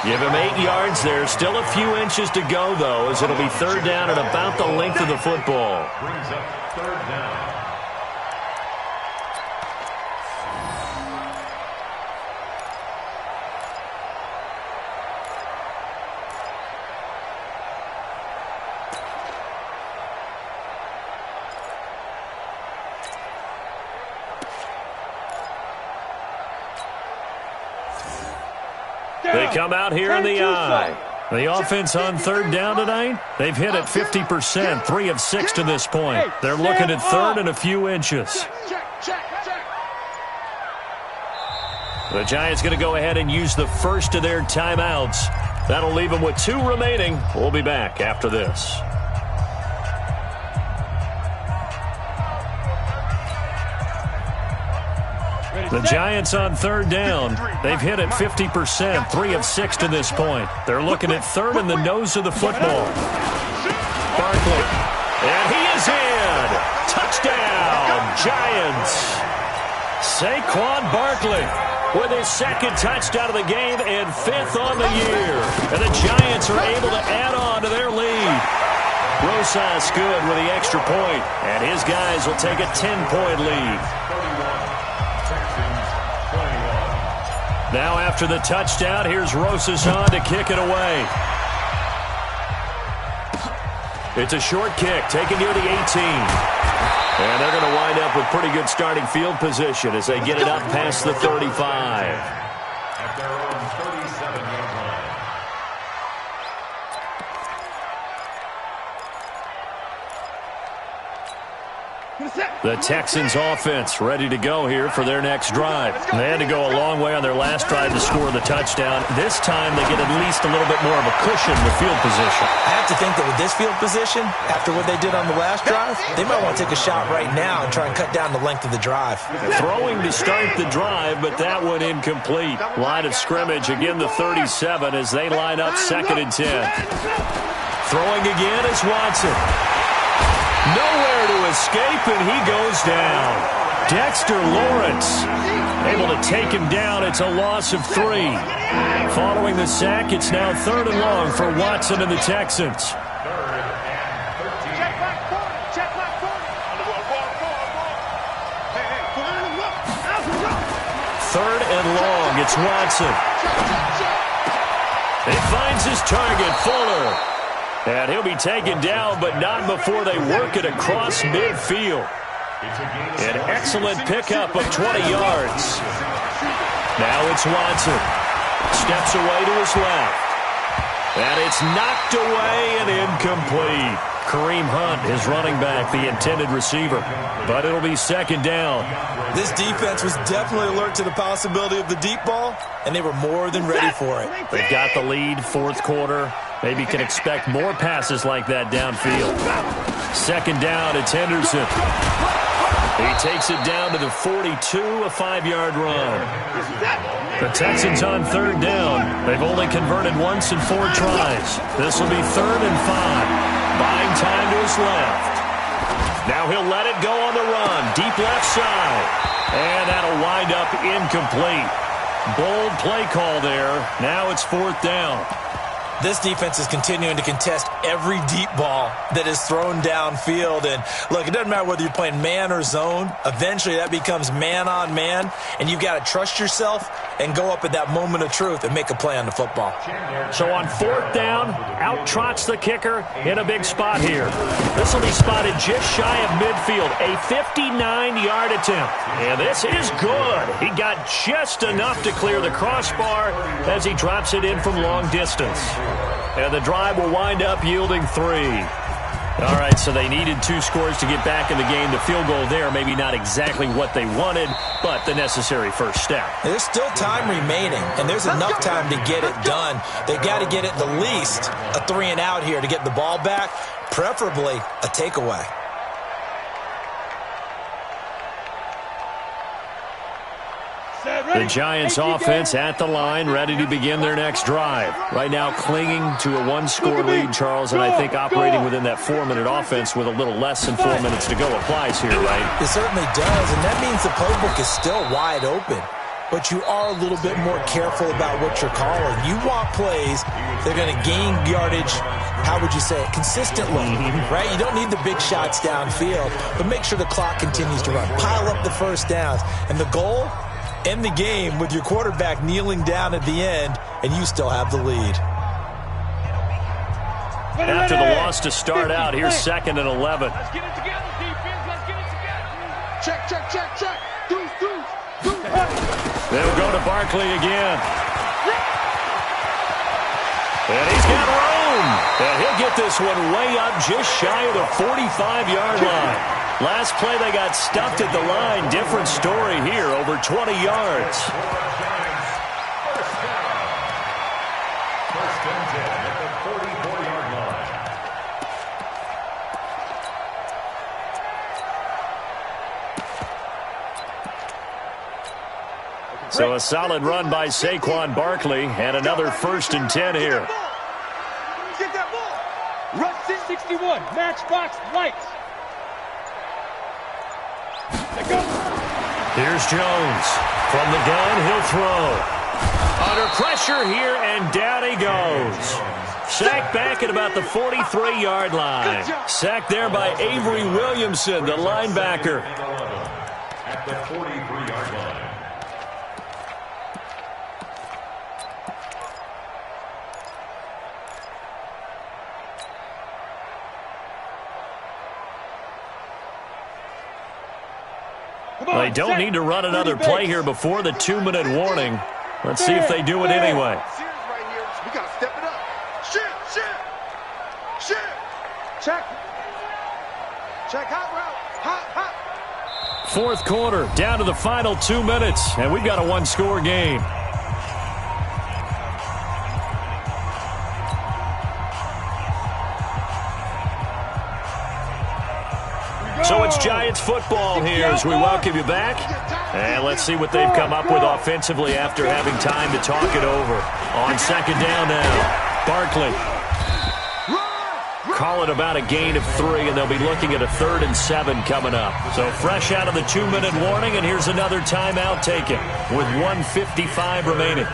Give him 8 yards there. Still a few inches to go, though, as it'll be 3rd down at about the length of the football. Brings up 3rd down. They come out here in the eye. The offense on 3rd down tonight, they've hit it 50%, 3 of 6 to this point. They're looking at 3rd and a few inches. The Giants going to go ahead and use the first of their timeouts. That'll leave them with 2 remaining. We'll be back after this. The Giants on 3rd down. They've hit it 50%, 3 of 6 to this point. They're looking at 3rd in the nose of the football. Barkley. And he is in. Touchdown, Giants. Saquon Barkley with his 2nd touchdown of the game and 5th on the year. And the Giants are able to add on to their lead. Rosas good with the extra point, and his guys will take a 10-point lead. Now after the touchdown, here's Rosas on to kick it away. It's a short kick, taken near the 18. And they're going to wind up with pretty good starting field position as they get it up past the 35. At their own 37-yard line. The Texans offense ready to go here for their next drive. They had to go a long way on their last drive to score the touchdown. This time they get at least a little bit more of a cushion with field position. I have to think that with this field position, after what they did on the last drive, they might want to take a shot right now and try and cut down the length of the drive. Throwing to start the drive, but that one incomplete. Line of scrimmage, again the 37 as they line up 2nd and 10. Throwing again is Watson. Nowhere to escape, and he goes down. Dexter Lawrence able to take him down. It's a loss of 3. Following the sack, it's now 3rd and long for Watson and the Texans. 3rd and 13. Check back 40. 3rd and long, it's Watson. He finds his target, Fuller. And he'll be taken down, but not before they work it across midfield. An excellent pickup of 20 yards. Now it's Watson. Steps away to his left. And it's knocked away and incomplete. Kareem Hunt, his running back, the intended receiver. But it'll be 2nd down. This defense was definitely alert to the possibility of the deep ball, and they were more than ready for it. They've got the lead, 4th quarter. Maybe can expect more passes like that downfield. 2nd down, it's Henderson. He takes it down to the 42, a 5-yard run. The Texans on 3rd down. They've only converted once in 4 tries. This will be 3rd and 5. Buying time to his left. Now he'll let it go on the run. Deep left side. And that'll wind up incomplete. Bold play call there. Now it's 4th down. This defense is continuing to contest every deep ball that is thrown downfield. And, look, it doesn't matter whether you're playing man or zone. Eventually that becomes man-on-man, and you've got to trust yourself and go up at that moment of truth and make a play on the football. So on 4th down, out trots the kicker in a big spot here. This will be spotted just shy of midfield, a 59-yard attempt. And this is good. He got just enough to clear the crossbar as he drops it in from long distance. And the drive will wind up yielding 3. All right, so they needed 2 scores to get back in the game. The field goal there, maybe not exactly what they wanted, but the necessary first step. There's still time remaining, and there's enough time to get it done. They've got to get at the least a 3-and-out here to get the ball back, preferably a takeaway. The Giants offense at the line, ready to begin their next drive. Right now clinging to a 1-score lead, Charles, and I think operating within that 4-minute offense with a little less than 4 minutes to go applies here, right? It certainly does, and that means the playbook is still wide open. But you are a little bit more careful about what you're calling. You want plays that are going to gain yardage, how would you say it, consistently, right? You don't need the big shots downfield, but make sure the clock continues to run. Pile up the first downs. And the goal? End the game with your quarterback kneeling down at the end, and you still have the lead. After the loss to start out, here's 2nd and 11. Let's get it together, defense. Let's get it together. Check. Deuce. They'll go to Barkley again. And he's got room. And he'll get this one way up just shy of the 45-yard line. Last play, they got stuffed at the line. Different story here, over 20 yards. First and 10 at the 44-yard line. So a solid run by Saquon Barkley, and another 1st and 10 here. Get that ball. Rush 61, matchbox lights. Here's Jones. From the gun, he'll throw. Under pressure here, and down he goes. Sacked back at about the 43-yard line. Sacked there by Avery Williamson, the linebacker. At the 43-yard line. They don't need to run another play here before the 2-minute warning. Let's see if they do it anyway. We got to step it up. Shift. Check hot route. Hot. 4th quarter, down to the final 2 minutes, and we've got a 1-score game. So it's Giants football here as we welcome you back. And let's see what they've come up with offensively after having time to talk it over. On 2nd down now, Barkley. Call it about a gain of 3, and they'll be looking at a 3rd and 7 coming up. So fresh out of the 2-minute warning, and here's another timeout taken with 1:55 remaining.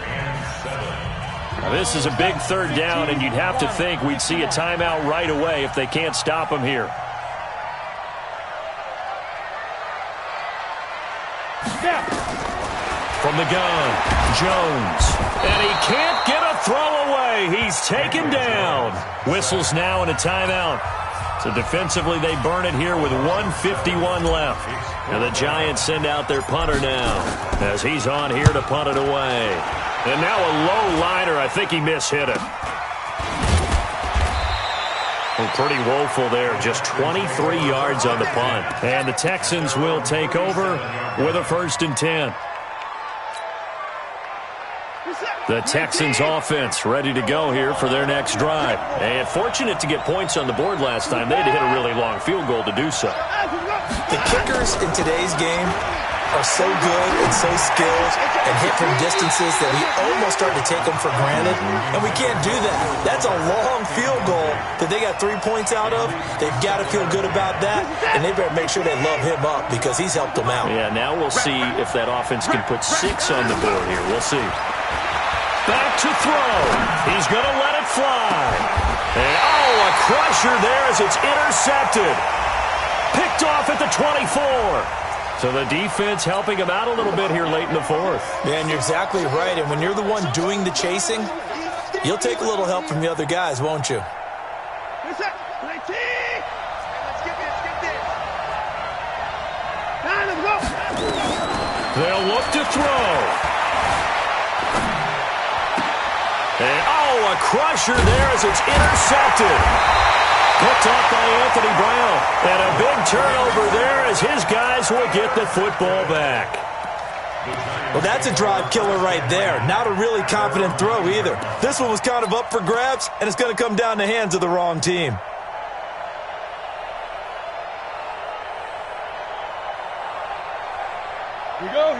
Now this is a big 3rd down, and you'd have to think we'd see a timeout right away if they can't stop them here. From the gun, Jones. And he can't get a throw away. He's taken down. Whistles now and a timeout. So defensively, they burn it here with 1:51 left. And the Giants send out their punter now as he's on here to punt it away. And now a low liner. I think he mishit it. Pretty woeful there. Just 23 yards on the punt. And the Texans will take over with a 1st and 10. The Texans offense ready to go here for their next drive. And fortunate to get points on the board last time. They had to hit a really long field goal to do so. The kickers in today's game are so good and so skilled and hit from distances that we almost start to take them for granted, and we can't do that. That's a long field goal that they got 3 points out of. They've got to feel good about that, and they better make sure they love him up because he's helped them out. Yeah, now we'll see if that offense can put 6 on the board here. We'll see. Back to throw. He's going to let it fly. And, a crusher there as it's intercepted. Picked off at the 24. So the defense helping him out a little bit here late in the fourth. Yeah, and you're exactly right. And when you're the one doing the chasing, you'll take a little help from the other guys, won't you? Let's get this. Now let's go. They'll look to throw. And, a crusher there as it's intercepted. Picked up by Anthony Brown. And a big turnover there as his guys will get the football back. Well, that's a drive killer right there. Not a really confident throw either. This one was kind of up for grabs, and it's going to come down the hands of the wrong team.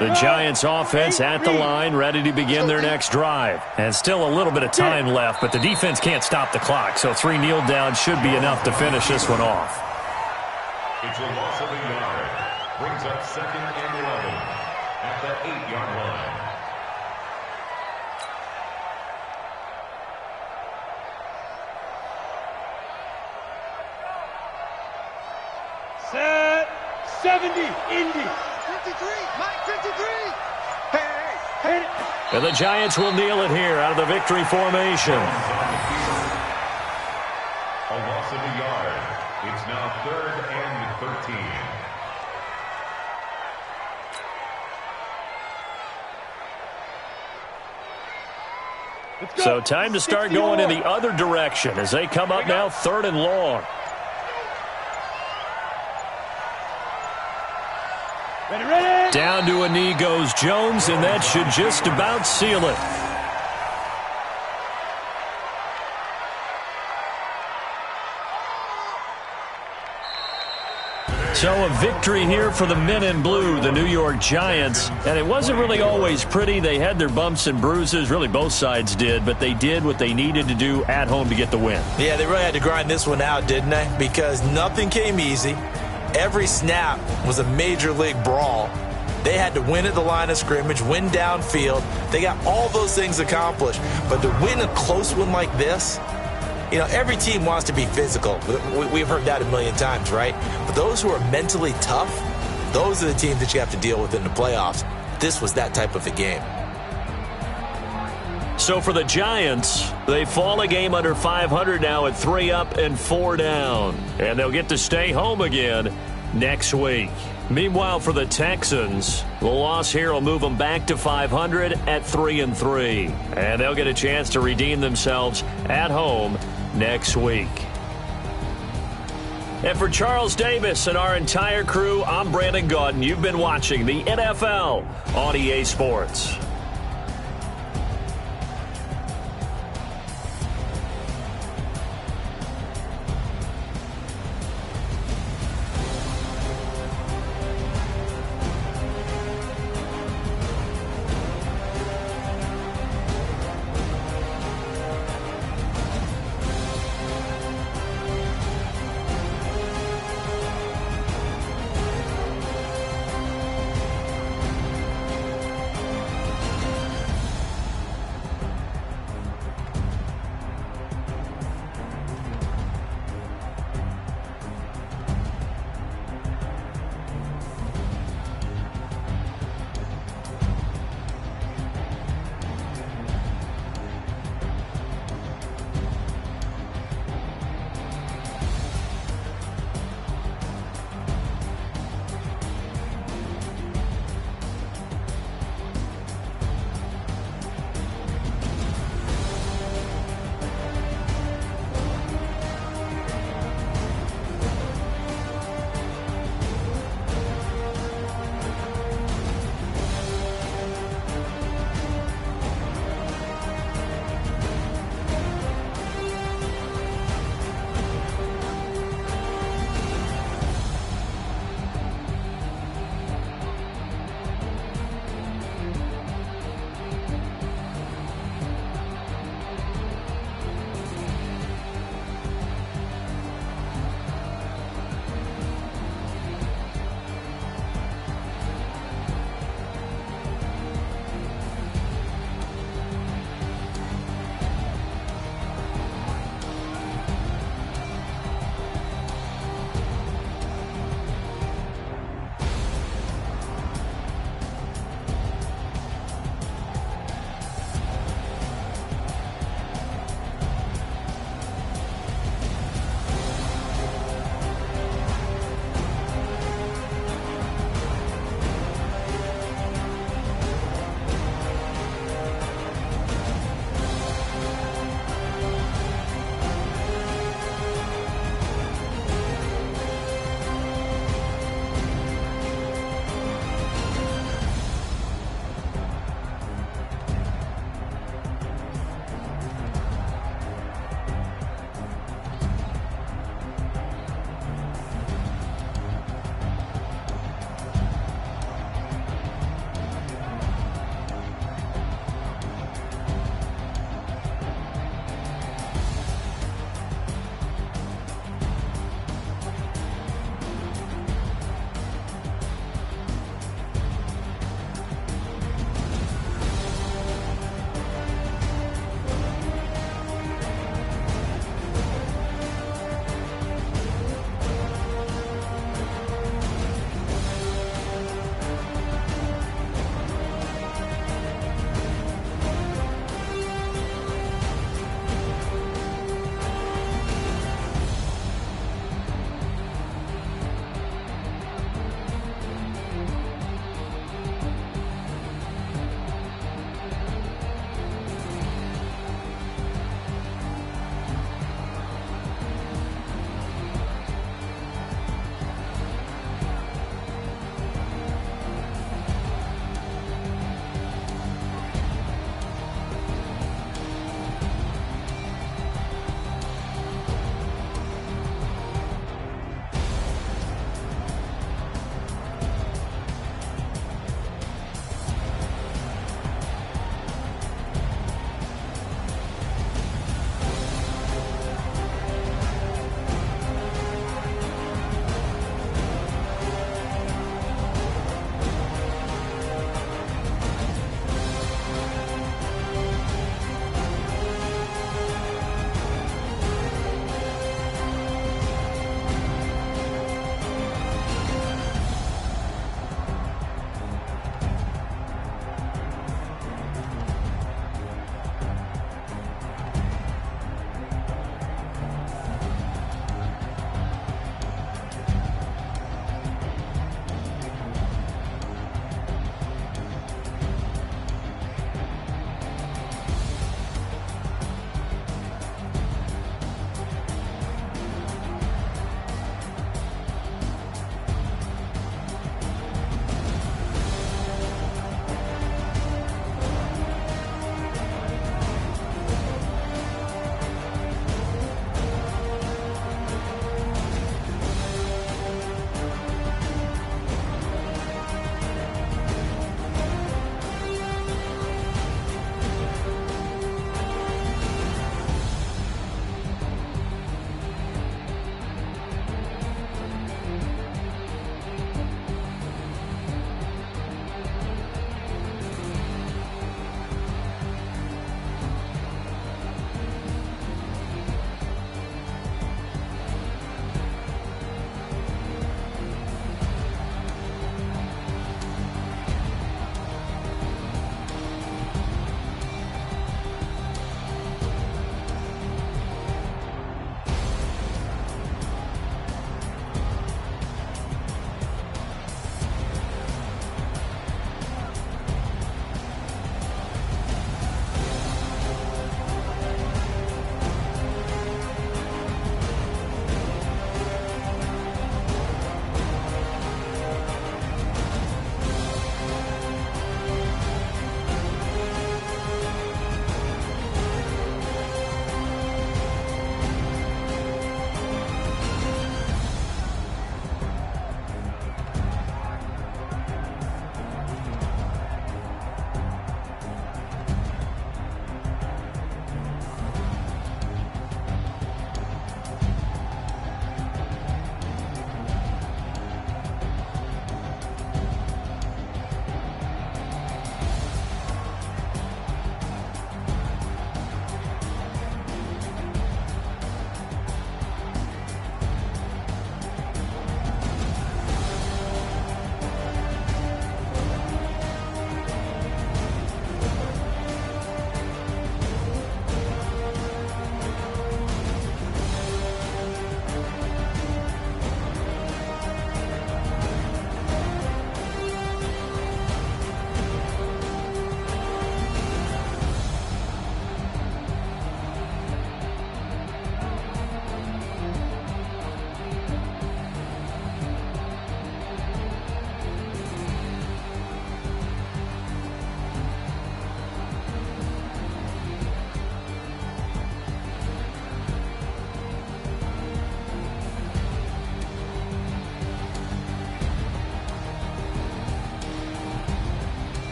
The Giants offense at the line, ready to begin their next drive. And still a little bit of time left, but the defense can't stop the clock, so 3 kneel downs should be enough to finish this one off. It's a loss of a yard. Brings up 2nd and 11 at the 8-yard line. Set 70, Indy. 53, Mike 53. Hey. And the Giants will kneel it here out of the victory formation. A loss of a yard. It's now 3rd and 13. So time to start going in the other direction as they come up now 3rd and long. Ready. Down to a knee goes Jones, and that should just about seal it. So a victory here for the men in blue, the New York Giants. And it wasn't really always pretty. They had their bumps and bruises. Really, both sides did. But they did what they needed to do at home to get the win. Yeah, they really had to grind this one out, didn't they? Because nothing came easy. Every snap was a major league brawl. They had to win at the line of scrimmage, win downfield. They got all those things accomplished. But to win a close one like this, you know, every team wants to be physical. We've heard that a million times, right? But those who are mentally tough, those are the teams that you have to deal with in the playoffs. This was that type of a game. So for the Giants, they fall a game under 500 now at 3 up and 4 down. And they'll get to stay home again next week. Meanwhile, for the Texans, the loss here will move them back to 500 at 3-3. And they'll get a chance to redeem themselves at home next week. And for Charles Davis and our entire crew, I'm Brandon Gaudin. You've been watching the NFL on EA Sports.